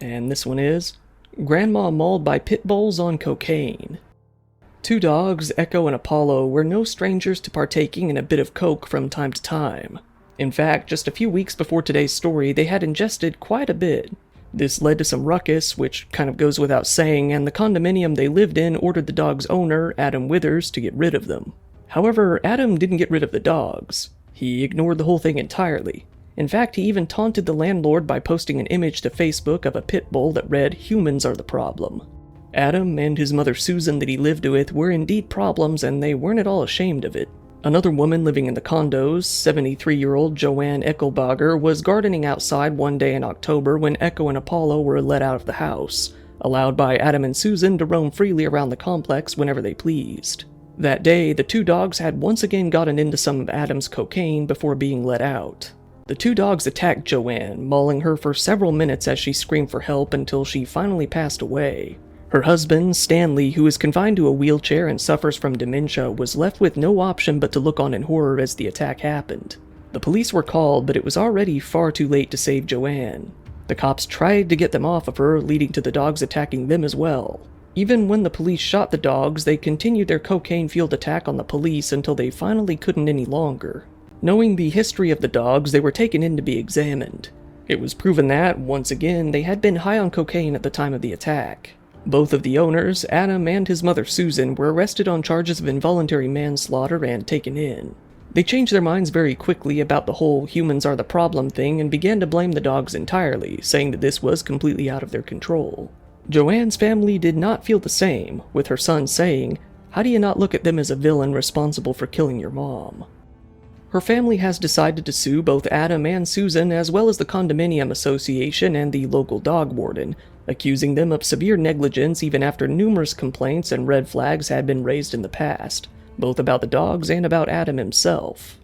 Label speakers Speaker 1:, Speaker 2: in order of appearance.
Speaker 1: and this one is Grandma Mauled by Pit Bulls on Cocaine. Two dogs, Echo and Apollo, were no strangers to partaking in a bit of coke from time to time. In fact, just a few weeks before today's story, they had ingested quite a bit. This led to some ruckus, which kind of goes without saying, and the condominium they lived in ordered the dog's owner, Adam Withers, to get rid of them. However, Adam didn't get rid of the dogs. He ignored the whole thing entirely. In fact, he even taunted the landlord by posting an image to Facebook of a pit bull that read, "Humans are the problem." Adam and his mother Susan that he lived with were indeed problems, and they weren't at all ashamed of it. Another woman living in the condos, 73-year-old Joanne Eckelbager, was gardening outside one day in October when Echo and Apollo were let out of the house, allowed by Adam and Susan to roam freely around the complex whenever they pleased. That day, the two dogs had once again gotten into some of Adam's cocaine before being let out. The two dogs attacked Joanne, mauling her for several minutes as she screamed for help until she finally passed away. Her husband, Stanley, who is confined to a wheelchair and suffers from dementia, was left with no option but to look on in horror as the attack happened. The police were called, but it was already far too late to save Joanne. The cops tried to get them off of her, leading to the dogs attacking them as well. Even when the police shot the dogs, they continued their cocaine-fueled attack on the police until they finally couldn't any longer. Knowing the history of the dogs, they were taken in to be examined. It was proven that, once again, they had been high on cocaine at the time of the attack. Both of the owners, Adam and his mother Susan, were arrested on charges of involuntary manslaughter and taken in. They changed their minds very quickly about the whole humans are the problem thing and began to blame the dogs entirely, saying that this was completely out of their control. Joanne's family did not feel the same, with her son saying, "How do you not look at them as a villain responsible for killing your mom?" Her family has decided to sue both Adam and Susan as well as the condominium association and the local dog warden, accusing them of severe negligence even after numerous complaints and red flags had been raised in the past, both about the dogs and about Adam himself.